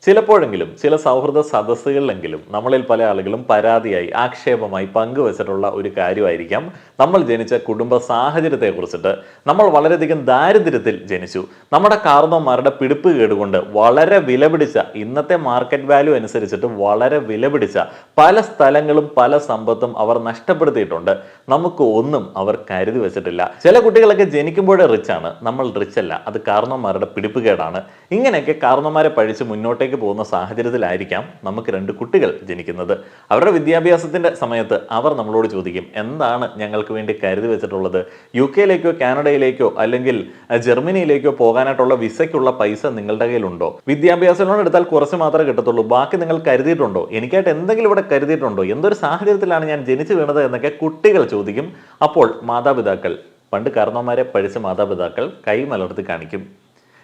ചിലപ്പോഴെങ്കിലും ചില സൗഹൃദ സദസ്സുകളിലെങ്കിലും നമ്മളിൽ പല ആളുകളും പരാതിയായി ആക്ഷേപമായി പങ്കുവച്ചിട്ടുള്ള ഒരു കാര്യമായിരിക്കാം നമ്മൾ ജനിച്ച കുടുംബ സാഹചര്യത്തെക്കുറിച്ചിട്ട്. നമ്മൾ വളരെയധികം ദാരിദ്ര്യത്തിൽ ജനിച്ചു. നമ്മുടെ കാർന്നോന്മാരുടെ പിടിപ്പ് കേടുകൊണ്ട് വളരെ വിലപിടിച്ച, ഇന്നത്തെ മാർക്കറ്റ് വാല്യൂ അനുസരിച്ചിട്ട് വളരെ വിലപിടിച്ച പല സ്ഥലങ്ങളും പല സമ്പത്തും അവർ നഷ്ടപ്പെടുത്തിയിട്ടുണ്ട്. നമുക്ക് ഒന്നും അവർ കരുതി വെച്ചിട്ടില്ല. ചില കുട്ടികളൊക്കെ ജനിക്കുമ്പോഴേ റിച്ചാണ്, നമ്മൾ റിച്ച് അല്ല, അത് കാർന്നോന്മാരുടെ പിടിപ്പ് കേടാണ്. ഇങ്ങനെയൊക്കെ കാർന്നോന്മാരെ പഴിച്ച് മുന്നോട്ടേക്ക് പോകുന്ന സാഹചര്യത്തിലായിരിക്കാം നമുക്ക് രണ്ട് കുട്ടികൾ ജനിക്കുന്നത്. അവരുടെ വിദ്യാഭ്യാസത്തിന്റെ സമയത്ത് അവർ നമ്മളോട് ചോദിക്കും, എന്താണ് ഞങ്ങൾക്ക് വേണ്ടി കരുതി വെച്ചിട്ടുള്ളത്? UK-യിലേക്കോ കാനഡയിലേക്കോ അല്ലെങ്കിൽ ജർമ്മനിയിലേക്കോ പോകാനായിട്ടുള്ള വിസയ്ക്കുള്ള പൈസ നിങ്ങളുടെ കയ്യിലുണ്ടോ? വിദ്യാഭ്യാസ ലോൺ എടുത്താൽ കുറച്ച് മാത്രമേ കിട്ടത്തുള്ളൂ, ബാക്കി നിങ്ങൾ കരുതിയിട്ടുണ്ടോ? എനിക്കായിട്ട് എന്തെങ്കിലും ഇവിടെ കരുതിയിട്ടുണ്ടോ? എന്തൊരു സാഹചര്യത്തിലാണ് ഞാൻ ജനിച്ചു വീണത് എന്നൊക്കെ കുട്ടികൾ ചോദിക്കും. അപ്പോൾ മാതാപിതാക്കൾ, പണ്ട് കാരണവന്മാരെ പഴിച്ച മാതാപിതാക്കൾ കൈ മലർത്തി കാണിക്കും.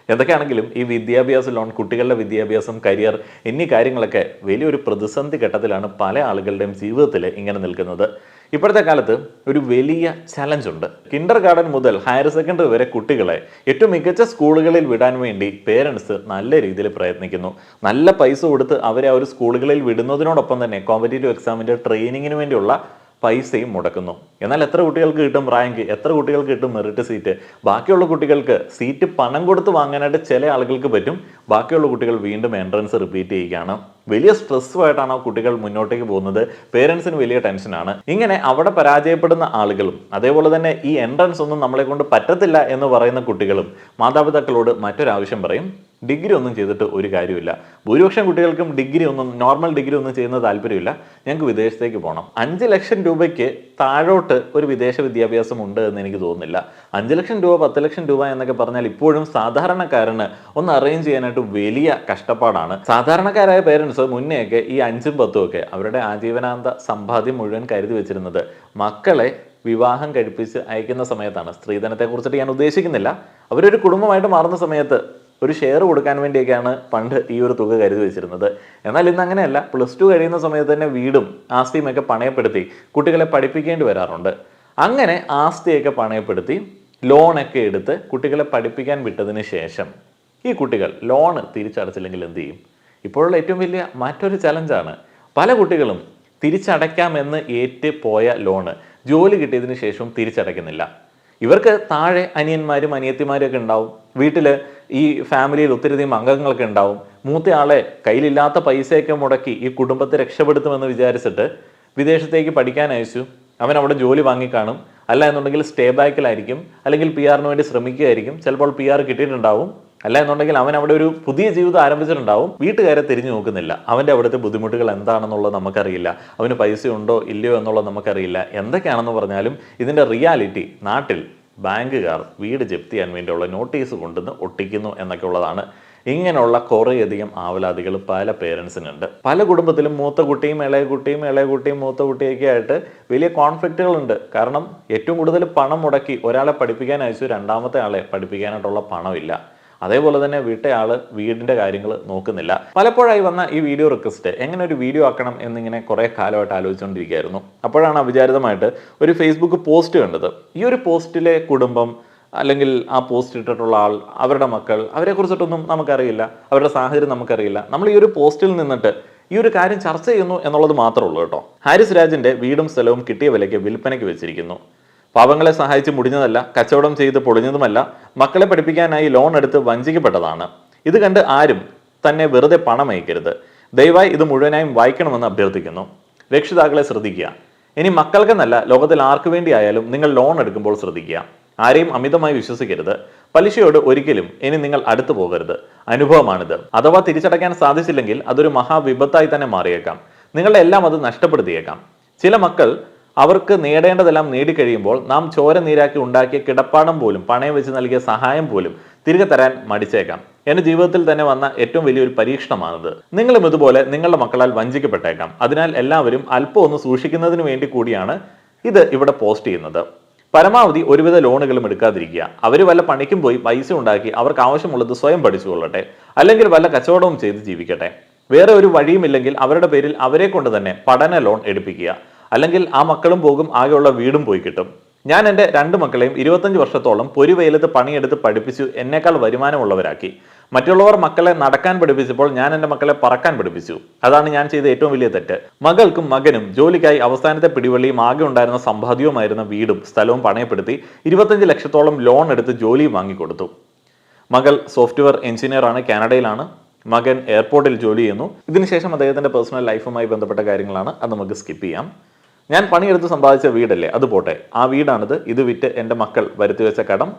എന്തൊക്കെയാണെങ്കിലും ഈ വിദ്യാഭ്യാസ ലോൺ, കുട്ടികളുടെ വിദ്യാഭ്യാസം, കരിയർ എന്നീ കാര്യങ്ങളൊക്കെ വലിയൊരു പ്രതിസന്ധി ഘട്ടത്തിലാണ് പല ആളുകളുടെയും ജീവിതത്തിൽ ഇങ്ങനെ നിൽക്കുന്നത്. ഇപ്പോഴത്തെ കാലത്ത് ഒരു വലിയ ചലഞ്ച് ഉണ്ട്. കിൻഡർ ഗാർഡൻ മുതൽ ഹയർ സെക്കൻഡറി വരെ കുട്ടികളെ ഏറ്റവും മികച്ച സ്കൂളുകളിൽ വിടാൻ വേണ്ടി പേരൻസ് നല്ല രീതിയിൽ പ്രയത്നിക്കുന്നു. നല്ല പൈസ കൊടുത്ത് അവരെ ആ ഒരു സ്കൂളുകളിൽ വിടുന്നതിനോടൊപ്പം തന്നെ കോമ്പറ്റേറ്റീവ് എക്സാമിൻ്റെ ട്രെയിനിങ്ങിന് വേണ്ടിയുള്ള പൈസയും മുടക്കുന്നു. എന്നാൽ എത്ര കുട്ടികൾക്ക് കിട്ടും റാങ്ക്? എത്ര കുട്ടികൾക്ക് കിട്ടും മെറിറ്റ് സീറ്റ്? ബാക്കിയുള്ള കുട്ടികൾക്ക് സീറ്റ് പണം കൊടുത്ത് വാങ്ങാനായിട്ട് ചില ആളുകൾക്ക് പറ്റും. ബാക്കിയുള്ള കുട്ടികൾ വീണ്ടും എൻട്രൻസ് റിപ്പീറ്റ് ചെയ്യുകയാണ്. വലിയ സ്ട്രെസ്സുമായിട്ടാണ് ആ കുട്ടികൾ മുന്നോട്ടേക്ക് പോകുന്നത്. പേരൻസിന് വലിയ ടെൻഷനാണ്. ഇങ്ങനെ അവിടെ പരാജയപ്പെടുന്ന ആളുകളും അതേപോലെ തന്നെ ഈ എൻട്രൻസ് ഒന്നും നമ്മളെ കൊണ്ട് പറ്റത്തില്ല എന്ന് പറയുന്ന കുട്ടികളും മാതാപിതാക്കളോട് മറ്റൊരാവശ്യം പറയും, ഡിഗ്രി ഒന്നും ചെയ്തിട്ട് ഒരു കാര്യമില്ല. ഭൂരിപക്ഷം കുട്ടികൾക്കും നോർമൽ ഡിഗ്രി ഒന്നും ചെയ്യുന്ന താല്പര്യമില്ല. ഞങ്ങൾക്ക് വിദേശത്തേക്ക് പോകണം. 5 ലക്ഷം രൂപയ്ക്ക് താഴോട്ട് ഒരു വിദേശ വിദ്യാഭ്യാസം ഉണ്ട് എന്ന് എനിക്ക് തോന്നുന്നില്ല. 5 ലക്ഷം രൂപ, 10 ലക്ഷം രൂപ എന്നൊക്കെ പറഞ്ഞാൽ ഇപ്പോഴും സാധാരണക്കാരന് ഒന്ന് അറേഞ്ച് ചെയ്യാനായിട്ട് വലിയ കഷ്ടപ്പാടാണ്. സാധാരണക്കാരായ പേരൻസ് മുന്നെയൊക്കെ ഈ 5ഉം 10ഉം ഒക്കെ അവരുടെ ആജീവനാന്ത സമ്പാദ്യം മുഴുവൻ കരുതി വെച്ചിരുന്നത് മക്കളെ വിവാഹം കഴിപ്പിച്ച് അയക്കുന്ന സമയത്താണ്. സ്ത്രീധനത്തെക്കുറിച്ചിട്ട് ഞാൻ ഉദ്ദേശിക്കുന്നില്ല. അവരൊരു കുടുംബമായിട്ട് മാറുന്ന സമയത്ത് ഒരു ഷെയർ കൊടുക്കാൻ വേണ്ടിയൊക്കെയാണ് പണ്ട് ഈ ഒരു തുക കരുതി വെച്ചിരുന്നത്. എന്നാൽ ഇന്ന് അങ്ങനെയല്ല. +2 കഴിയുന്ന സമയത്ത് തന്നെ വീടും ആസ്തിയും ഒക്കെ പണയപ്പെടുത്തി കുട്ടികളെ പഠിപ്പിക്കേണ്ടി വരാറുണ്ട്. അങ്ങനെ ആസ്തിയൊക്കെ പണയപ്പെടുത്തി ലോണൊക്കെ എടുത്ത് കുട്ടികളെ പഠിപ്പിക്കാൻ വിട്ടതിന് ശേഷം ഈ കുട്ടികൾ ലോണ് തിരിച്ചടച്ചില്ലെങ്കിൽ എന്ത് ചെയ്യും? ഇപ്പോഴുള്ള ഏറ്റവും വലിയ മറ്റൊരു ചലഞ്ചാണ്, പല കുട്ടികളും തിരിച്ചടയ്ക്കാമെന്ന് ഏറ്റ് പോയ ലോണ് ജോലി കിട്ടിയതിന് ശേഷവും തിരിച്ചടയ്ക്കുന്നില്ല. ഇവർക്ക് താഴെ അനിയന്മാരും അനിയത്തിമാരും ഒക്കെ ഉണ്ടാവും. വീട്ടിൽ ഈ ഫാമിലിയിൽ ഒത്തിരിയധികം അംഗങ്ങളൊക്കെ ഉണ്ടാവും. മൂത്തയാളെ കയ്യിലില്ലാത്ത പൈസയൊക്കെ മുടക്കി ഈ കുടുംബത്തെ രക്ഷപ്പെടുത്തുമെന്ന് വിചാരിച്ചിട്ട് വിദേശത്തേക്ക് പഠിക്കാൻ അയച്ചു. അവൻ അവിടെ ജോലി വാങ്ങിക്കാണും. അല്ല എന്നുണ്ടെങ്കിൽ സ്റ്റേ ബാക്കിലായിരിക്കും, അല്ലെങ്കിൽ PR വേണ്ടി ശ്രമിക്കുകയായിരിക്കും. ചിലപ്പോൾ PR കിട്ടിയിട്ടുണ്ടാവും. അല്ല എന്നുണ്ടെങ്കിൽ അവൻ അവിടെ ഒരു പുതിയ ജീവിതം ആരംഭിച്ചിട്ടുണ്ടാവും. വീട്ടുകാരെ തിരിഞ്ഞു നോക്കുന്നില്ല. അവൻ്റെ അവിടുത്തെ ബുദ്ധിമുട്ടുകൾ എന്താണെന്നുള്ളത് നമുക്കറിയില്ല. അവന് പൈസ ഉണ്ടോ ഇല്ലയോ എന്നുള്ളത് നമുക്കറിയില്ല. എന്തൊക്കെയാണെന്ന് പറഞ്ഞാലും ഇതിൻ്റെ റിയാലിറ്റി നാട്ടിൽ ബാങ്കുകാർ വീട് ജപ്തി ചെയ്യാൻ വേണ്ടിയുള്ള നോട്ടീസ് കൊണ്ടുവന്ന് ഒട്ടിക്കുന്നു എന്നൊക്കെ ഉള്ളതാണ്. ഇങ്ങനെയുള്ള കുറേയധികം ആവലാതികൾ പല പേരൻസിനുണ്ട്. പല കുടുംബത്തിലും മൂത്ത കുട്ടിയും ഇളയ കുട്ടിയും, ഇളയ കുട്ടിയും മൂത്ത കുട്ടിയൊക്കെ ആയിട്ട് വലിയ കോൺഫ്ലിക്റ്റുകളുണ്ട്. കാരണം ഏറ്റവും കൂടുതൽ പണം മുടക്കി ഒരാളെ പഠിപ്പിക്കാൻ അയച്ചു, രണ്ടാമത്തെ ആളെ പഠിപ്പിക്കാനായിട്ടുള്ള പണമില്ല. അതേപോലെ തന്നെ വീട്ടയാൾ വീടിൻ്റെ കാര്യങ്ങൾ നോക്കുന്നില്ല. പലപ്പോഴായി വന്ന ഈ വീഡിയോ റിക്വസ്റ്റ് എങ്ങനെ ഒരു വീഡിയോ ആക്കണം എന്നിങ്ങനെ കുറേ കാലമായിട്ട് ആലോചിച്ചുകൊണ്ടിരിക്കുകയായിരുന്നു. അപ്പോഴാണ് അവിചാരിതമായിട്ട് ഒരു ഫേസ്ബുക്ക് പോസ്റ്റ് കണ്ടത്. ഈ ഒരു പോസ്റ്റിലെ കുടുംബം അല്ലെങ്കിൽ ആ പോസ്റ്റ് ഇട്ടിട്ടുള്ള ആൾ, അവരുടെ മക്കൾ, അവരെക്കുറിച്ചിട്ടൊന്നും നമുക്കറിയില്ല. അവരുടെ സാഹചര്യം നമുക്കറിയില്ല. നമ്മൾ ഈ ഒരു പോസ്റ്റിൽ നിന്നിട്ട് ഈ ഒരു കാര്യം ചർച്ച ചെയ്യുന്നു എന്നുള്ളത് മാത്രമേ ഉള്ളൂ കേട്ടോ. ഹാരിസ് രാജിൻ്റെ വീടും സ്ഥലവും കിട്ടിയ വിലയ്ക്ക് വിൽപ്പനയ്ക്ക് വെച്ചിരിക്കുന്നു. പാവങ്ങളെ സഹായിച്ച് മുടിഞ്ഞതല്ല, കച്ചവടം ചെയ്ത് പൊളിഞ്ഞതുമല്ല, മക്കളെ പഠിപ്പിക്കാനായി ലോൺ എടുത്ത് വഞ്ചിക്കപ്പെട്ടതാണ്. ഇത് കണ്ട് ആരും തന്നെ വെറുതെ പണം അയക്കരുത്. ദയവായി ഇത് മുഴുവനായും വായിക്കണമെന്ന് അഭ്യർത്ഥിക്കുന്നു. രക്ഷിതാക്കളെ ശ്രദ്ധിക്കുക. ഇനി മക്കൾക്കെന്നല്ല, ലോകത്തിൽ ആർക്കു വേണ്ടിയായാലും നിങ്ങൾ ലോൺ എടുക്കുമ്പോൾ ശ്രദ്ധിക്കുക. ആരെയും അമിതമായി വിശ്വസിക്കരുത്. പലിശയോട് ഒരിക്കലും ഇനി നിങ്ങൾ അടുത്തു പോകരുത്. അനുഭവമാണിത്. അഥവാ തിരിച്ചടയ്ക്കാൻ സാധിച്ചില്ലെങ്കിൽ അതൊരു മഹാവിപത്തായി തന്നെ മാറിയേക്കാം. നിങ്ങളുടെ എല്ലാം അത് നഷ്ടപ്പെടുത്തിയേക്കാം. ചില മക്കൾ അവർക്ക് നേടേണ്ടതെല്ലാം നേടിക്കഴിയുമ്പോൾ നാം ചോര നീരാക്കി ഉണ്ടാക്കിയ കിടപ്പാടം പോലും, പണയം വെച്ച് നൽകിയ സഹായം പോലും തിരികെ തരാൻ മടിച്ചേക്കാം. എൻ്റെ ജീവിതത്തിൽ തന്നെ വന്ന ഏറ്റവും വലിയൊരു പരീക്ഷണമാണിത്. നിങ്ങളും ഇതുപോലെ നിങ്ങളുടെ മക്കളാൽ വഞ്ചിക്കപ്പെട്ടേക്കാം. അതിനാൽ എല്ലാവരും അല്പം ഒന്ന് സൂക്ഷിക്കുന്നതിന് വേണ്ടി കൂടിയാണ് ഇത് ഇവിടെ പോസ്റ്റ് ചെയ്യുന്നത്. പരമാവധി ഒരുവിധ ലോണുകളും എടുക്കാതിരിക്കുക. അവർ വല്ല പണിക്കും പോയി പൈസ ഉണ്ടാക്കി അവർക്ക് ആവശ്യമുള്ളത് സ്വയം പഠിച്ചുകൊള്ളട്ടെ, അല്ലെങ്കിൽ വല്ല കച്ചവടവും ചെയ്ത് ജീവിക്കട്ടെ. വേറെ ഒരു വഴിയുമില്ലെങ്കിൽ അവരുടെ പേരിൽ അവരെ കൊണ്ട് തന്നെ പഠന ലോൺ എടുപ്പിക്കുക. അല്ലെങ്കിൽ ആ മക്കളും പോകും, ആകെയുള്ള വീടും പോയി കിട്ടും. ഞാൻ എൻ്റെ 2 മക്കളെയും 25 വർഷത്തോളം പൊരിവെയിലത്ത് പണിയെടുത്ത് പഠിപ്പിച്ചു എന്നേക്കാൾ വരുമാനമുള്ളവരാക്കി. മറ്റുള്ളവർ മക്കളെ നടക്കാൻ പഠിപ്പിച്ചപ്പോൾ ഞാൻ എൻ്റെ മക്കളെ പറക്കാൻ പഠിപ്പിച്ചു. അതാണ് ഞാൻ ചെയ്ത ഏറ്റവും വലിയ തെറ്റ്. മകൾക്കും മകനും ജോലിക്കായി അവസാനത്തെ പിടിവള്ളിയും ആകെ ഉണ്ടായിരുന്ന സമ്പാദ്യവുമായിരുന്ന വീടും സ്ഥലവും പണയപ്പെടുത്തി 25 ലക്ഷത്തോളം ലോൺ എടുത്ത് ജോലിയും വാങ്ങിക്കൊടുത്തു. മകൾ സോഫ്റ്റ്വെയർ എഞ്ചിനീയറാണ്, കാനഡയിലാണ്. മകൻ എയർപോർട്ടിൽ ജോലി ചെയ്യുന്നു. ഇതിനുശേഷം അദ്ദേഹത്തിൻ്റെ പേഴ്സണൽ ലൈഫുമായി ബന്ധപ്പെട്ട കാര്യങ്ങളാണ്. അത് നമുക്ക് സ്കിപ്പ് ചെയ്യാം. ഞാൻ പണിയെടുത്ത് സമ്പാദിച്ച വീടല്ലേ, അത് പോട്ടെ. ആ വീടാണിത്. ഇത് വിറ്റ് എൻ്റെ മക്കൾ വരുത്തിവെച്ച കടം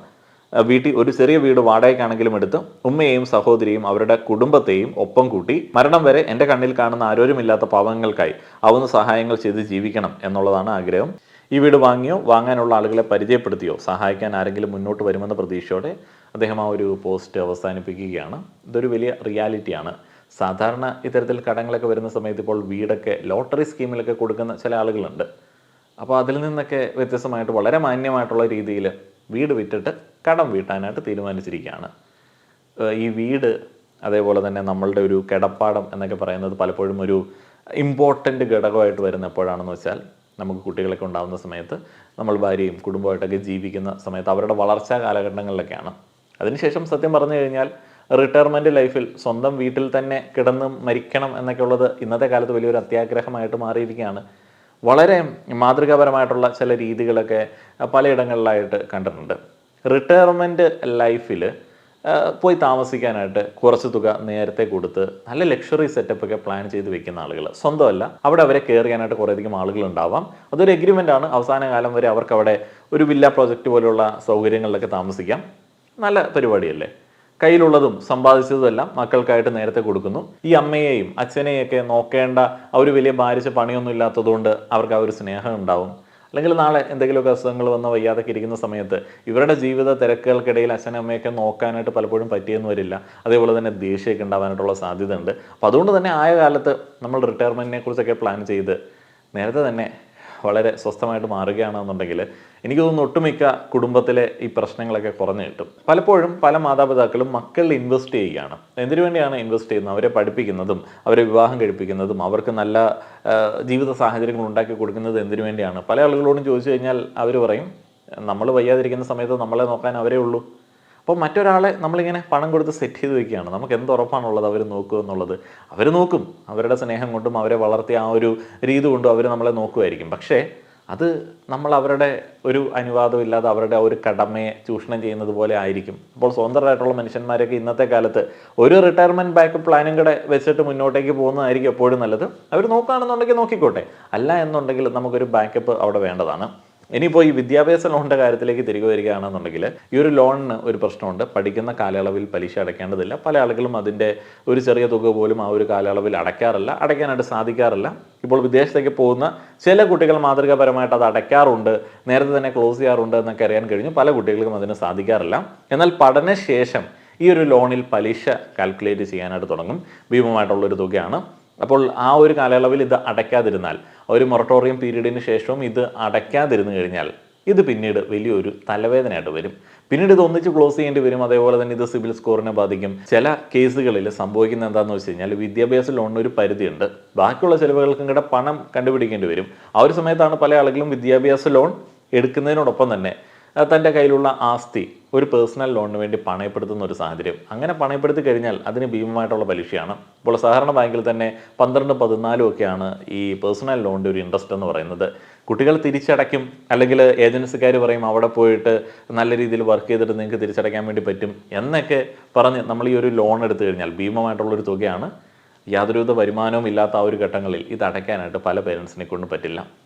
വീട്ടിൽ ഒരു ചെറിയ വീട് വാടകയ്ക്കാണെങ്കിലും എടുത്ത് ഉമ്മയെയും സഹോദരിയും അവരുടെ കുടുംബത്തെയും ഒപ്പം കൂട്ടി മരണം വരെ എൻ്റെ കണ്ണിൽ കാണുന്ന ആരോരുമില്ലാത്ത പാവങ്ങൾക്കായി ആവുന്ന സഹായങ്ങൾ ചെയ്ത് ജീവിക്കണം എന്നുള്ളതാണ് ആഗ്രഹം. ഈ വീട് വാങ്ങിയോ വാങ്ങാനുള്ള ആളുകളെ പരിചയപ്പെടുത്തിയോ സഹായിക്കാൻ ആരെങ്കിലും മുന്നോട്ട് വരുമെന്ന പ്രതീക്ഷയോടെ അദ്ദേഹം ആ ഒരു പോസ്റ്റ് അവസാനിപ്പിക്കുകയാണ്. ഇതൊരു വലിയ റിയാലിറ്റിയാണ്. സാധാരണ ഇത്തരത്തിൽ കടങ്ങളൊക്കെ വരുന്ന സമയത്ത് ഇപ്പോൾ വീടൊക്കെ ലോട്ടറി സ്കീമിലൊക്കെ കൊടുക്കുന്ന ചില ആളുകളുണ്ട്. അപ്പോൾ അതിൽ നിന്നൊക്കെ വ്യത്യസ്തമായിട്ട് വളരെ മാന്യമായിട്ടുള്ള രീതിയിൽ വീട് വിറ്റിട്ട് കടം വീട്ടാനായിട്ട് തീരുമാനിച്ചിരിക്കുകയാണ്. ഈ വീട് അതേപോലെ തന്നെ നമ്മളുടെ ഒരു കിടപ്പാടം എന്നൊക്കെ പറയുന്നത് പലപ്പോഴും ഒരു ഇമ്പോർട്ടൻ്റ് ഘടകമായിട്ട് വരുന്ന എപ്പോഴാണെന്ന് വെച്ചാൽ നമുക്ക് കുട്ടികളൊക്കെ ഉണ്ടാകുന്ന സമയത്ത്, നമ്മൾ ഭാര്യയും കുടുംബമായിട്ടൊക്കെ ജീവിക്കുന്ന സമയത്ത്, അവരുടെ വളർച്ചാ കാലഘട്ടങ്ങളിലൊക്കെയാണ്. അതിനുശേഷം സത്യം പറഞ്ഞു കഴിഞ്ഞാൽ റിട്ടയർമെൻറ്റ് ലൈഫിൽ സ്വന്തം വീട്ടിൽ തന്നെ കിടന്ന് മരിക്കണം എന്നൊക്കെ ഉള്ളത് ഇന്നത്തെ കാലത്ത് വലിയൊരു അത്യാഗ്രഹമായിട്ട് മാറിയിരിക്കുകയാണ്. വളരെ മാതൃകാപരമായിട്ടുള്ള ചില രീതികളൊക്കെ പലയിടങ്ങളിലായിട്ട് കണ്ടിട്ടുണ്ട്. റിട്ടയർമെൻറ്റ് ലൈഫിൽ പോയി താമസിക്കാനായിട്ട് കുറച്ച് തുക നേരത്തെ കൊടുത്ത് നല്ല ലക്ഷറി സെറ്റപ്പൊക്കെ പ്ലാൻ ചെയ്ത് വെക്കുന്ന ആളുകൾ, സ്വന്തമല്ല അവിടെ അവരെ കെയർ ചെയ്യാനായിട്ട് കുറേയധികം ആളുകളുണ്ടാവാം. അതൊരു എഗ്രിമെൻ്റ് ആണ്. അവസാന കാലം വരെ അവർക്ക് അവിടെ ഒരു വില്ല പ്രോജക്റ്റ് പോലെയുള്ള സൗകര്യങ്ങളിലൊക്കെ താമസിക്കാം. നല്ല പരിപാടിയല്ലേ. കയ്യിലുള്ളതും സമ്പാദിച്ചതുമെല്ലാം മക്കൾക്കായിട്ട് നേരത്തെ കൊടുക്കുന്നു. ഈ അമ്മയെയും അച്ഛനെയൊക്കെ നോക്കേണ്ട ആ ഒരു വലിയ ഭാരിച്ച പണിയൊന്നും ഇല്ലാത്തതുകൊണ്ട് അവർക്ക് ആ ഒരു സ്നേഹം ഉണ്ടാവും. അല്ലെങ്കിൽ നാളെ എന്തെങ്കിലുമൊക്കെ അസുഖങ്ങൾ വന്ന് വയ്യാതൊക്കെ ഇരിക്കുന്ന സമയത്ത് ഇവരുടെ ജീവിത തിരക്കുകൾക്കിടയിൽ അച്ഛനും അമ്മയൊക്കെ നോക്കാനായിട്ട് പലപ്പോഴും പറ്റിയെന്ന് വരില്ല. അതേപോലെ തന്നെ ദേഷ്യമൊക്കെ ഉണ്ടാവാനായിട്ടുള്ള സാധ്യത ഉണ്ട്. അപ്പോൾ അതുകൊണ്ട് തന്നെ ആയ കാലത്ത് നമ്മൾ റിട്ടയർമെൻറ്റിനെ കുറിച്ചൊക്കെ പ്ലാൻ ചെയ്ത് നേരത്തെ തന്നെ വളരെ സ്വസ്ഥമായിട്ട് മാറുകയാണെന്നുണ്ടെങ്കിൽ എനിക്ക് തോന്നുന്നു ഒട്ടുമിക്ക കുടുംബത്തിലെ ഈ പ്രശ്നങ്ങളൊക്കെ കുറഞ്ഞു കിട്ടും. പലപ്പോഴും പല മാതാപിതാക്കളും മക്കളിൽ ഇൻവെസ്റ്റ് ചെയ്യുകയാണ്. എന്തിനു വേണ്ടിയാണ് ഇൻവെസ്റ്റ് ചെയ്യുന്നത്? അവരെ പഠിപ്പിക്കുന്നതും അവരെ വിവാഹം കഴിപ്പിക്കുന്നതും അവർക്ക് നല്ല ജീവിത സാഹചര്യങ്ങൾ ഉണ്ടാക്കി കൊടുക്കുന്നത് എന്തിനു വേണ്ടിയാണ്? പല ആളുകളോടും ചോദിച്ചു കഴിഞ്ഞാൽ അവർ പറയും, നമ്മൾ വയ്യാതിരിക്കുന്ന സമയത്ത് നമ്മളെ നോക്കാൻ അവരേ ഉള്ളൂ. അപ്പോൾ മറ്റൊരാളെ നമ്മളിങ്ങനെ പണം കൊടുത്ത് സെറ്റ് ചെയ്ത് വെക്കുകയാണ്. നമുക്ക് എന്ത് ഉറപ്പാണുള്ളത് അവർ നോക്കുക എന്നുള്ളത്? അവർ നോക്കും. അവരുടെ സ്നേഹം കൊണ്ടും അവരെ വളർത്തിയ ആ ഒരു രീതി കൊണ്ടും അവർ നമ്മളെ നോക്കുമായിരിക്കും. പക്ഷേ അത് നമ്മൾ അവരുടെ ഒരു അനുവാദം ഇല്ലാതെ അവരുടെ ആ ഒരു കടമയെ ചൂഷണം ചെയ്യുന്നത് പോലെ ആയിരിക്കും. അപ്പോൾ സ്വതന്ത്രരായിട്ടുള്ള മനുഷ്യന്മാരൊക്കെ ഇന്നത്തെ കാലത്ത് ഒരു റിട്ടയർമെൻറ്റ് ബാക്കപ്പ് പ്ലാനും കൂടെ വെച്ചിട്ട് മുന്നോട്ടേക്ക് പോകുന്നതായിരിക്കും എപ്പോഴും നല്ലത്. അവർ നോക്കുകയാണെന്നുണ്ടെങ്കിൽ നോക്കിക്കോട്ടെ, അല്ല എന്നുണ്ടെങ്കിൽ നമുക്കൊരു ബാക്കപ്പ് അവിടെ വേണ്ടതാണ്. ഇനിയിപ്പോൾ ഈ വിദ്യാഭ്യാസ ലോണിൻ്റെ കാര്യത്തിലേക്ക് തിരികെ വരികയാണെന്നുണ്ടെങ്കിൽ ഈ ഒരു ലോണിന് ഒരു പ്രശ്നമുണ്ട്. പഠിക്കുന്ന കാലയളവിൽ പലിശ അടയ്ക്കേണ്ടതില്ല. പല ആളുകളും അതിൻ്റെ ഒരു ചെറിയ തുക പോലും ആ ഒരു കാലയളവിൽ അടയ്ക്കാനായിട്ട് സാധിക്കാറില്ല. ഇപ്പോൾ വിദേശത്തേക്ക് പോകുന്ന ചില കുട്ടികൾ മാതൃകാപരമായിട്ട് അത് അടയ്ക്കാറുണ്ട്, നേരത്തെ തന്നെ ക്ലോസ് ചെയ്യാറുണ്ട് എന്നൊക്കെ അറിയാൻ കഴിഞ്ഞു. പല കുട്ടികൾക്കും അതിന് സാധിക്കാറില്ല. എന്നാൽ പഠനശേഷം ഈ ഒരു ലോണിൽ പലിശ കാൽക്കുലേറ്റ് ചെയ്യാനായിട്ട് തുടങ്ങും. ഭീമമായിട്ടുള്ളൊരു തുകയാണ്. അപ്പോൾ ആ ഒരു കാലയളവിൽ ഇത് അടയ്ക്കാതിരുന്നാൽ, ഒരു മൊറട്ടോറിയം പീരീഡിന് ശേഷവും ഇത് അടയ്ക്കാതിരുന്നു കഴിഞ്ഞാൽ ഇത് പിന്നീട് വലിയൊരു തലവേദനയായിട്ട് വരും. പിന്നീട് ഇത് ഒന്നിച്ച് ക്ലോസ് ചെയ്യേണ്ടി വരും. അതേപോലെ തന്നെ ഇത് സിബിൽ സ്കോറിനെ ബാധിക്കും. ചില കേസുകളിൽ സംഭവിക്കുന്നത് എന്താണെന്ന് വെച്ച് കഴിഞ്ഞാൽ വിദ്യാഭ്യാസ ലോണിന് ഒരു പരിധിയുണ്ട്. ബാക്കിയുള്ള ചിലവുകൾക്കും കൂടെ പണം കണ്ടുപിടിക്കേണ്ടി വരും. ആ ഒരു സമയത്താണ് പല ആളുകളും വിദ്യാഭ്യാസ ലോൺ എടുക്കുന്നതിനോടൊപ്പം തന്നെ തൻ്റെ കയ്യിലുള്ള ആസ്തി ഒരു പേഴ്സണൽ ലോണിന് വേണ്ടി പണയപ്പെടുത്തുന്ന ഒരു സാഹചര്യം. അങ്ങനെ പണയപ്പെടുത്തി കഴിഞ്ഞാൽ അതിന് ഭീമമായിട്ടുള്ള പലിശയാണ്. ഇപ്പോൾ സഹകരണ ബാങ്കിൽ തന്നെ 12-14 ഒക്കെയാണ് ഈ പേഴ്സണൽ ലോണിൻ്റെ ഒരു ഇൻട്രസ്റ്റ് എന്ന് പറയുന്നത്. കുട്ടികൾ തിരിച്ചടയ്ക്കും, അല്ലെങ്കിൽ ഏജൻസിക്കാർ പറയും അവിടെ പോയിട്ട് നല്ല രീതിയിൽ വർക്ക് ചെയ്തിട്ട് നിങ്ങൾക്ക് തിരിച്ചടയ്ക്കാൻ വേണ്ടി പറ്റും എന്നൊക്കെ പറഞ്ഞ് നമ്മൾ ഈ ഒരു ലോൺ എടുത്തു കഴിഞ്ഞാൽ ഭീമമായിട്ടുള്ളൊരു തുകയാണ്. യാതൊരുവിധ വരുമാനവും ഇല്ലാത്ത ആ ഒരു ഘട്ടങ്ങളിൽ ഇത് അടയ്ക്കാനായിട്ട് പല പേരൻസിനെ കൊണ്ട് പറ്റില്ല.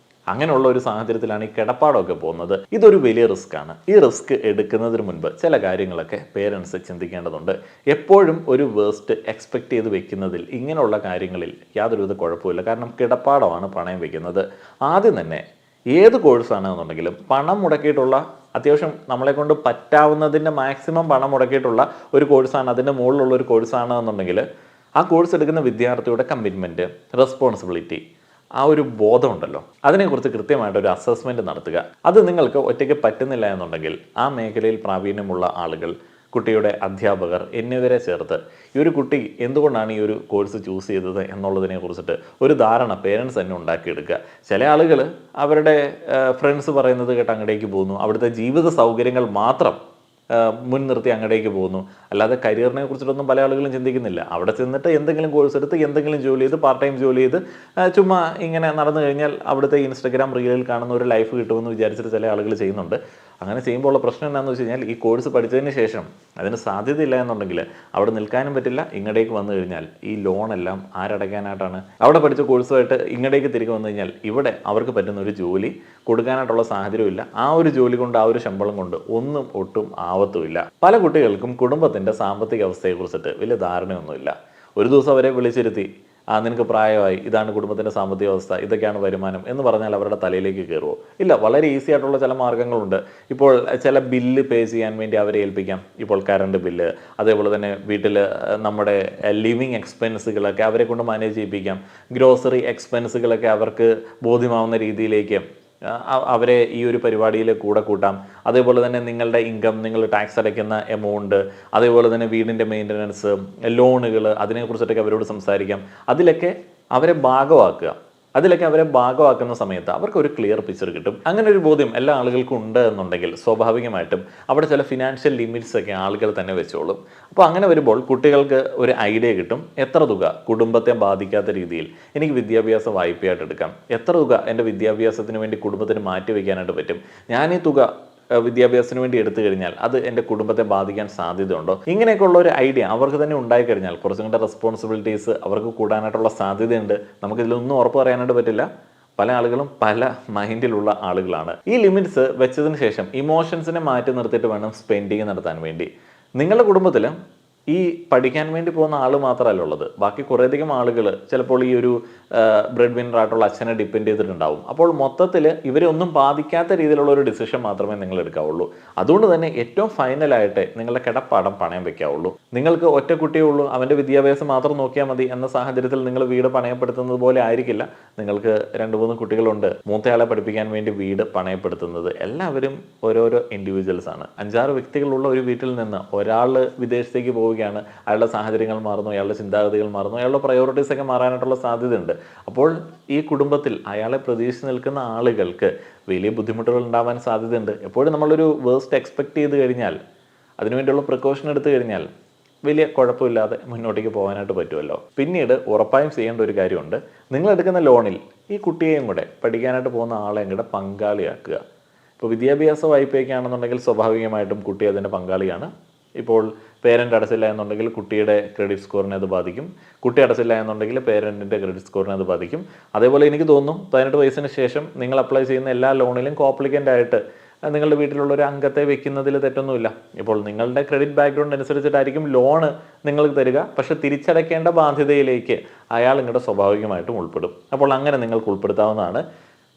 അങ്ങനെയുള്ള ഒരു സാഹചര്യത്തിലാണ് ഈ കിടപ്പാടമൊക്കെ പോകുന്നത്. ഇതൊരു വലിയ റിസ്ക് ആണ്. ഈ റിസ്ക് എടുക്കുന്നതിന് മുൻപ് ചില കാര്യങ്ങളൊക്കെ പേരൻസ് ചിന്തിക്കേണ്ടതുണ്ട്. എപ്പോഴും ഒരു വേസ്റ്റ് എക്സ്പെക്റ്റ് ചെയ്ത് വെക്കുന്നതിൽ ഇങ്ങനെയുള്ള കാര്യങ്ങളിൽ യാതൊരുവിധ കുഴപ്പമില്ല. കാരണം കിടപ്പാടമാണ് പണയം വെക്കുന്നത്. ആദ്യം തന്നെ ഏത് കോഴ്സാണെന്നുണ്ടെങ്കിലും പണം മുടക്കിയിട്ടുള്ള, അത്യാവശ്യം നമ്മളെ കൊണ്ട് പറ്റാവുന്നതിൻ്റെ മാക്സിമം പണം മുടക്കിയിട്ടുള്ള ഒരു കോഴ്സാണ്, അതിൻ്റെ മുകളിലുള്ള ഒരു കോഴ്സാണ് എന്നുണ്ടെങ്കിൽ ആ കോഴ്സ് എടുക്കുന്ന വിദ്യാർത്ഥിയുടെ കമ്മിറ്റ്മെൻറ്റ്, റെസ്പോൺസിബിലിറ്റി, ആ ഒരു ബോധമുണ്ടല്ലോ, അതിനെക്കുറിച്ച് കൃത്യമായിട്ടൊരു അസസ്മെൻറ്റ് നടത്തുക. അത് നിങ്ങൾക്ക് ഒറ്റയ്ക്ക് പറ്റുന്നില്ല എന്നുണ്ടെങ്കിൽ ആ മേഖലയിൽ പ്രാവീണ്യമുള്ള ആളുകൾ, കുട്ടിയുടെ അധ്യാപകർ എന്നിവരെ ചേർത്ത് ഈ ഒരു കുട്ടി എന്തുകൊണ്ടാണ് ഈ ഒരു കോഴ്സ് ചൂസ് ചെയ്തത് എന്നുള്ളതിനെ കുറിച്ചിട്ട് ഒരു ധാരണ പേരൻസ് തന്നെ ഉണ്ടാക്കിയെടുക്കുക. ചില ആളുകൾ അവരുടെ ഫ്രണ്ട്സ് പറയുന്നത് കേട്ട് അങ്ങടേക്ക് പോകുന്നു. അവിടുത്തെ ജീവിത സൗകര്യങ്ങൾ മാത്രം മുൻനിർത്തി അങ്ങടേക്ക് പോകുന്നു. അല്ലാതെ കരിയറിനെ കുറിച്ചിട്ടൊന്നും പല ആളുകളും ചിന്തിക്കുന്നില്ല. അവിടെ ചെന്നിട്ട് എന്തെങ്കിലും കോഴ്സ് എടുത്ത് എന്തെങ്കിലും ജോലി ചെയ്ത് പാർട്ട് ടൈം ജോലി ചെയ്ത് ചുമ്മാ ഇങ്ങനെ നടന്നു കഴിഞ്ഞാൽ അവിടുത്തെ ഇൻസ്റ്റഗ്രാം റീലിൽ കാണുന്ന ഒരു ലൈഫ് കിട്ടുമെന്ന് വിചാരിച്ചിട്ട് ചില ആളുകൾ ചെയ്യുന്നുണ്ട്. അങ്ങനെ ചെയ്യുമ്പോൾ ഉള്ള പ്രശ്നം എന്താണെന്ന് വെച്ച് കഴിഞ്ഞാൽ ഈ കോഴ്സ് പഠിച്ചതിന് ശേഷം അതിന് സാധ്യതയില്ല എന്നുണ്ടെങ്കിൽ അവിടെ നിൽക്കാനും പറ്റില്ല. ഇങ്ങടേക്ക് വന്നു കഴിഞ്ഞാൽ ഈ ലോണെല്ലാം ആരടയ്ക്കാനായിട്ടാണ്? അവിടെ പഠിച്ച കോഴ്സുമായിട്ട് ഇങ്ങടേക്ക് തിരികെ വന്നു കഴിഞ്ഞാൽ ഇവിടെ അവർക്ക് പറ്റുന്ന ഒരു ജോലി കൊടുക്കാനായിട്ടുള്ള സാഹചര്യമില്ല. ആ ഒരു ജോലി കൊണ്ട് ആ ഒരു ശമ്പളം കൊണ്ട് ഒന്നും ഒട്ടും ആവത്തുമില്ല. പല കുട്ടികൾക്കും കുടുംബത്തിൻ്റെ സാമ്പത്തിക അവസ്ഥയെക്കുറിച്ചിട്ട് വലിയ ധാരണയൊന്നുമില്ല. ഒരു ദിവസം അവരെ വിളിച്ചിരുത്തി നിനക്ക് പ്രായമായി, ഇതാണ് കുടുംബത്തിൻ്റെ സാമ്പത്തിക അവസ്ഥ, ഇതൊക്കെയാണ് വരുമാനം എന്ന് പറഞ്ഞാൽ അവരുടെ തലയിലേക്ക് കയറുമോ? ഇല്ല. വളരെ ഈസി ആയിട്ടുള്ള ചില മാർഗ്ഗങ്ങളുണ്ട്. ഇപ്പോൾ ചില ബില്ല് പേ ചെയ്യാൻ വേണ്ടി അവരെ ഏൽപ്പിക്കാം. ഇപ്പോൾ കറണ്ട് ബില്ല്, അതേപോലെ തന്നെ വീട്ടിൽ നമ്മുടെ ലിവിങ് എക്സ്പെൻസുകളൊക്കെ അവരെ കൊണ്ട് മാനേജ് ചെയ്യിപ്പിക്കാം. ഗ്രോസറി എക്സ്പെൻസുകളൊക്കെ അവർക്ക് ബോധ്യമാവുന്ന രീതിയിലേക്ക് അവരെ ഈ ഒരു പരിപാടിയിൽ കൂടെ കൂട്ടാം. അതേപോലെ തന്നെ നിങ്ങളുടെ ഇൻകം, നിങ്ങൾ ടാക്സ് അടയ്ക്കുന്ന എമൗണ്ട്, അതേപോലെ തന്നെ വീടിൻ്റെ മെയിൻ്റനൻസ്, ലോണുകൾ, അതിനെക്കുറിച്ചിട്ടൊക്കെ അവരോട് സംസാരിക്കാം. അതിലൊക്കെ അവരെ ഭാഗമാക്കുന്ന സമയത്ത് അവർക്ക് ഒരു ക്ലിയർ പിക്ചർ കിട്ടും. അങ്ങനെ ഒരു ബോധ്യം എല്ലാ ആളുകൾക്കും ഉണ്ട് എന്നുണ്ടെങ്കിൽ സ്വാഭാവികമായിട്ടും അവിടെ ചില ഫിനാൻഷ്യൽ ലിമിറ്റ്സ് ഒക്കെ ആളുകൾ തന്നെ വെച്ചോളും. അപ്പോൾ അങ്ങനെ വരുമ്പോൾ കുട്ടികൾക്ക് ഒരു ഐഡിയ കിട്ടും. എത്ര തുക കുടുംബത്തെ ബാധിക്കാത്ത രീതിയിൽ എനിക്ക് വിദ്യാഭ്യാസ വായ്പയായിട്ട് എടുക്കാം, എത്ര തുക എൻ്റെ വിദ്യാഭ്യാസത്തിന് വേണ്ടി കുടുംബത്തിന് മാറ്റി വയ്ക്കാനായിട്ട് പറ്റും, ഞാൻ ഈ തുക വിദ്യാഭ്യാസത്തിന് വേണ്ടി എടുത്തു കഴിഞ്ഞാൽ അത് എൻ്റെ കുടുംബത്തെ ബാധിക്കാൻ സാധ്യതയുണ്ടോ? ഇങ്ങനെയൊക്കെയുള്ള ഒരു ഐഡിയ അവർക്ക് തന്നെ ഉണ്ടായിക്കഴിഞ്ഞാൽ കുറച്ചും കൂടെ റെസ്പോൺസിബിലിറ്റീസ് അവർക്ക് കൂടാനായിട്ടുള്ള സാധ്യതയുണ്ട്. നമുക്കിതിലൊന്നും ഉറപ്പ് പറയാനായിട്ട് പറ്റില്ല. പല ആളുകളും പല മൈൻഡിലുള്ള ആളുകളാണ്. ഈ ലിമിറ്റ്സ് വെച്ചതിന് ശേഷം ഇമോഷൻസിനെ മാറ്റി നിർത്തിയിട്ട് വേണം സ്പെൻഡിങ് നടത്താൻ വേണ്ടി. നിങ്ങളുടെ കുടുംബത്തിൽ ഈ പഠിക്കാൻ വേണ്ടി പോകുന്ന ആൾ മാത്രമല്ല ഉള്ളത്, ബാക്കി കുറേയധികം ആളുകൾ ചിലപ്പോൾ ഈ ഒരു ബ്രെഡ് വിന്നർ ആയിട്ടുള്ള അച്ഛനെ ഡിപ്പെൻഡ് ചെയ്തിട്ടുണ്ടാവും. അപ്പോൾ മൊത്തത്തിൽ ഇവരെ ഒന്നും ബാധിക്കാത്ത രീതിയിലുള്ള ഒരു ഡിസിഷൻ മാത്രമേ നിങ്ങൾ എടുക്കാവുള്ളൂ. അതുകൊണ്ട് തന്നെ ഏറ്റവും ഫൈനലായിട്ട് നിങ്ങളുടെ കിടപ്പാടം പണയം വെക്കാവുള്ളൂ. നിങ്ങൾക്ക് ഒറ്റ കുട്ടിയേ ഉള്ളൂ, അവൻ്റെ വിദ്യാഭ്യാസം മാത്രം നോക്കിയാൽ മതി എന്ന സാഹചര്യത്തിൽ നിങ്ങൾ വീട് പണയപ്പെടുത്തുന്നത് പോലെ ആയിരിക്കില്ല. നിങ്ങൾക്ക് 2-3 കുട്ടികളുണ്ട്, മൂത്തയാളെ പഠിപ്പിക്കാൻ വേണ്ടി വീട് പണയപ്പെടുത്തുന്നത്. എല്ലാവരും ഓരോരോ ഇൻഡിവിജ്വൽസ് ആണ്. 5-6 വ്യക്തികളുള്ള ഒരു വീട്ടിൽ നിന്ന് ഒരാൾ വിദേശത്തേക്ക് പോവുകയാണ്, അയാളുടെ സാഹചര്യങ്ങൾ മാറുന്നു, അയാളുടെ ചിന്താഗതികൾ മാറുന്നു, അയാളുടെ പ്രയോറിറ്റീസ് ഒക്കെ മാറാനായിട്ടുള്ള സാധ്യതയുണ്ട്. അപ്പോൾ ഈ കുടുംബത്തിൽ അയാളെ പ്രതീക്ഷിച്ച് നിൽക്കുന്ന ആളുകൾക്ക് വലിയ ബുദ്ധിമുട്ടുകൾ ഉണ്ടാവാൻ സാധ്യതയുണ്ട്. എപ്പോഴും നമ്മളൊരു വേഴ്സ്റ്റ് എക്സ്പെക്ട് ചെയ്ത് കഴിഞ്ഞാൽ, അതിനുവേണ്ടിയുള്ള പ്രിക്കോഷൻ എടുത്തു കഴിഞ്ഞാൽ വലിയ കുഴപ്പമില്ലാതെ മുന്നോട്ടേക്ക് പോകാനായിട്ട് പറ്റുമല്ലോ. പിന്നീട് ഉറപ്പായും ചെയ്യേണ്ട ഒരു കാര്യമുണ്ട്. നിങ്ങളെടുക്കുന്ന ലോണിൽ ഈ കുട്ടിയെയും കൂടെ പഠിക്കാനായിട്ട് പോകുന്ന ആളെയും കൂടെ പങ്കാളിയാക്കുക. ഇപ്പോൾ വിദ്യാഭ്യാസ വായ്പയൊക്കെ ആണെന്നുണ്ടെങ്കിൽ സ്വാഭാവികമായിട്ടും കുട്ടി അതിൻ്റെ പങ്കാളിയാണ്. ഇപ്പോൾ പേരൻ്റ് അടച്ചില്ല എന്നുണ്ടെങ്കിൽ കുട്ടിയുടെ ക്രെഡിറ്റ് സ്കോറിനെ അത് ബാധിക്കും. കുട്ടി അടച്ചില്ല എന്നുണ്ടെങ്കിൽ പേരൻറ്റിൻ്റെ ക്രെഡിറ്റ് സ്കോറിനെ അത് ബാധിക്കും. അതേപോലെ എനിക്ക് തോന്നുന്നു 18 വയസ്സിന് ശേഷം നിങ്ങൾ അപ്ലൈ ചെയ്യുന്ന എല്ലാ ലോണിലും കോപ്ലിക്കൻ്റ് ആയിട്ട് നിങ്ങളുടെ വീട്ടിലുള്ള ഒരു അംഗത്തെ വെക്കുന്നതിൽ തെറ്റൊന്നുമില്ല. ഇപ്പോൾ നിങ്ങളുടെ ക്രെഡിറ്റ് ബാക്ക്ഗ്രൗണ്ട് അനുസരിച്ചിട്ടായിരിക്കും ലോണ് നിങ്ങൾക്ക് തരിക, പക്ഷേ തിരിച്ചടയ്ക്കേണ്ട ബാധ്യതയിലേക്ക് അയാൾ നിങ്ങളുടെ സ്വാഭാവികമായിട്ടും ഉൾപ്പെടും. അപ്പോൾ അങ്ങനെ നിങ്ങൾക്ക് ഉൾപ്പെടുത്താവുന്നതാണ്.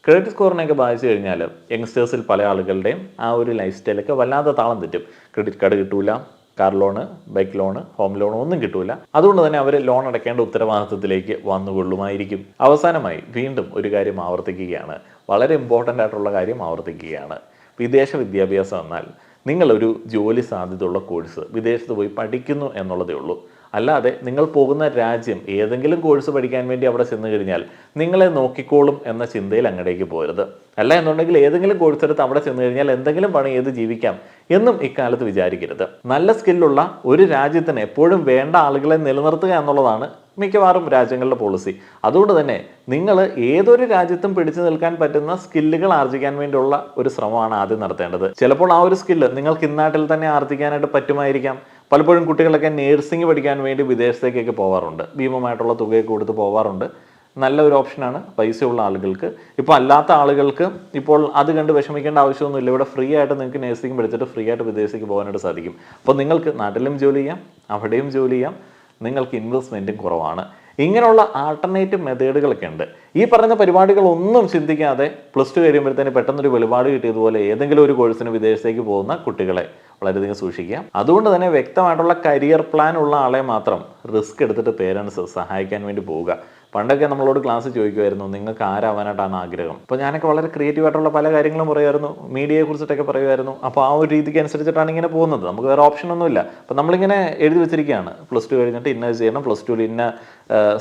ക്രെഡിറ്റ് സ്കോറിനെയൊക്കെ ബാധിച്ചു കഴിഞ്ഞാൽ യങ്സ്റ്റേഴ്സിൽ പല ആളുകളുടെയും ആ ഒരു ലൈഫ് സ്റ്റൈലൊക്കെ വല്ലാതെ താളം തെറ്റും. ക്രെഡിറ്റ് കാർഡ് കിട്ടൂല, car loan, bike loan, home loan ഒന്നും കിട്ടൂല. അതുകൊണ്ട് തന്നെ അവർ ലോൺ അടയ്ക്കേണ്ട ഉത്തരവാദിത്വത്തിലേക്ക് വന്നുകൊള്ളുമായിരിക്കും. അവസാനമായി വീണ്ടും ഒരു കാര്യം ആവർത്തിക്കുകയാണ്, വളരെ ഇമ്പോർട്ടൻ്റ് ആയിട്ടുള്ള കാര്യം ആവർത്തിക്കുകയാണ്. വിദേശ വിദ്യാഭ്യാസം എന്നാൽ നിങ്ങളൊരു ജോലി സാധ്യതയുള്ള കോഴ്സ് വിദേശത്ത് പോയി പഠിക്കുന്നു എന്നുള്ളതേ ഉള്ളൂ. അല്ലാതെ നിങ്ങൾ പോകുന്ന രാജ്യം ഏതെങ്കിലും കോഴ്സ് പഠിക്കാൻ വേണ്ടി അവിടെ ചെന്ന് കഴിഞ്ഞാൽ നിങ്ങളെ നോക്കിക്കോളും എന്ന ചിന്തയിൽ അങ്ങടേക്ക് പോരുത്. അല്ല എന്നുണ്ടെങ്കിൽ ഏതെങ്കിലും കോഴ്സ് എടുത്ത് അവിടെ ചെന്ന് കഴിഞ്ഞാൽ എന്തെങ്കിലും പണി ചെയ്ത് ജീവിക്കാം എന്നും ഇക്കാലത്ത് വിചാരിക്കരുത്. നല്ല സ്കില്ലുള്ള ഒരു രാജ്യത്തിന് എപ്പോഴും വേണ്ട ആളുകളെ നിലനിർത്തുക എന്നുള്ളതാണ് മിക്കവാറും രാജ്യങ്ങളുടെ പോളിസി. അതുകൊണ്ട് തന്നെ നിങ്ങൾ ഏതൊരു രാജ്യത്തും പിടിച്ചു നിൽക്കാൻ പറ്റുന്ന സ്കില്ലുകൾ ആർജിക്കാൻ വേണ്ടിയുള്ള ഒരു ശ്രമമാണ് ആദ്യം നടത്തേണ്ടത്. ചിലപ്പോൾ ആ ഒരു സ്കില്ല് നിങ്ങൾക്ക് ഇന്നാട്ടിൽ തന്നെ ആർജിക്കാനായിട്ട് പറ്റുമായിരിക്കാം. പലപ്പോഴും കുട്ടികളൊക്കെ നേഴ്സിംഗ് പഠിക്കാൻ വേണ്ടി വിദേശത്തേക്കൊക്കെ പോകാറുണ്ട്, ഭീമമായിട്ടുള്ള തുകയൊക്കെ കൊടുത്ത് പോകാറുണ്ട്. നല്ല ഒരു ഓപ്ഷനാണ് പൈസയുള്ള ആളുകൾക്ക്. ഇപ്പോൾ അല്ലാത്ത ആളുകൾക്ക് ഇപ്പോൾ അത് കണ്ട് വിഷമിക്കേണ്ട ആവശ്യമൊന്നുമില്ല. ഇവിടെ ഫ്രീ ആയിട്ട് നിങ്ങൾക്ക് നേഴ്സിംഗ് പഠിച്ചിട്ട് ഫ്രീ ആയിട്ട് വിദേശത്തേക്ക് പോകാനായിട്ട് സാധിക്കും. അപ്പോൾ നിങ്ങൾക്ക് നാട്ടിലും ജോലി ചെയ്യാം, അവിടെയും ജോലി ചെയ്യാം, നിങ്ങൾക്ക് ഇൻവെസ്റ്റ്മെൻറ്റും കുറവാണ്. ഇങ്ങനെയുള്ള ആൾട്ടർനേറ്റീവ് മെത്തേഡുകളൊക്കെ ഉണ്ട്. ഈ പറഞ്ഞ പരിപാടികളൊന്നും ചിന്തിക്കാതെ +2 കഴിയുമ്പോഴത്തേന് പെട്ടെന്നൊരു വെളിപാട് കിട്ടിയതുപോലെ ഏതെങ്കിലും ഒരു കോഴ്സിന് വിദേശത്തേക്ക് പോകുന്ന കുട്ടികളെ വളരെയധികം സൂക്ഷിക്കുക. അതുകൊണ്ട് തന്നെ വ്യക്തമായിട്ടുള്ള കരിയർ പ്ലാൻ ഉള്ള ആളെ മാത്രം റിസ്ക് എടുത്തിട്ട് പേരൻസ് സഹായിക്കാൻ വേണ്ടി പോവുക. പണ്ടൊക്കെ നമ്മളോട് ക്ലാസ് ചോദിക്കുമായിരുന്നു, നിങ്ങൾക്ക് ആരാവാനായിട്ടാണ് ആഗ്രഹം. അപ്പോൾ ഞാനൊക്കെ വളരെ ക്രിയേറ്റീവായിട്ടുള്ള പല കാര്യങ്ങളും പറയുമായിരുന്നു, മീഡിയയെ കുറിച്ചിട്ടൊക്കെ പറയുമായിരുന്നു. അപ്പോൾ ആ ഒരു രീതിക്ക് അനുസരിച്ചിട്ടാണ് ഇങ്ങനെ പോകുന്നത്. നമുക്ക് വേറെ ഓപ്ഷനൊന്നുമില്ല. അപ്പോൾ നമ്മളിങ്ങനെ എഴുതി വെച്ചിരിക്കുകയാണ്, +2 കഴിഞ്ഞിട്ട് ഇന്നത് ചെയ്യണം, +2 ഇന്ന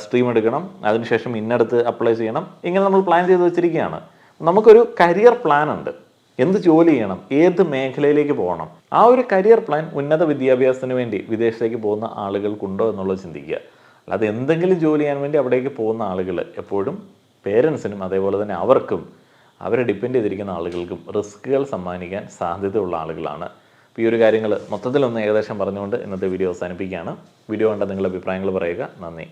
സ്ട്രീം എടുക്കണം, അതിനുശേഷം ഇന്നടുത്ത് അപ്ലൈ ചെയ്യണം. ഇങ്ങനെ നമ്മൾ പ്ലാൻ ചെയ്ത് വെച്ചിരിക്കുകയാണ്. നമുക്കൊരു കരിയർ പ്ലാൻ ഉണ്ട്. എന്ത് ജോലി ചെയ്യണം, ഏത് മേഖലയിലേക്ക് പോകണം, ആ ഒരു കരിയർ പ്ലാൻ ഉന്നത വിദ്യാഭ്യാസത്തിന് വേണ്ടി വിദേശത്തേക്ക് പോകുന്ന ആളുകൾക്കുണ്ടോ എന്നുള്ളത് ചിന്തിക്കുക. അല്ലാതെ എന്തെങ്കിലും ജോലി ചെയ്യാൻ വേണ്ടി അവിടേക്ക് പോകുന്ന ആളുകൾ എപ്പോഴും പേരൻസിനും അതേപോലെ തന്നെ അവർക്കും അവരെ ഡിപ്പെൻഡ് ചെയ്തിരിക്കുന്ന ആളുകൾക്കും റിസ്കുകൾ സമ്മാനിക്കാൻ സാധ്യതയുള്ള ആളുകളാണ്. അപ്പോൾ ഈ ഒരു കാര്യങ്ങൾ മൊത്തത്തിലൊന്ന് ഏകദേശം പറഞ്ഞുകൊണ്ട് ഇന്നത്തെ വീഡിയോ അവസാനിപ്പിക്കുകയാണ്. വീഡിയോ കണ്ട നിങ്ങളുടെ അഭിപ്രായങ്ങൾ പറയുക. നന്ദി.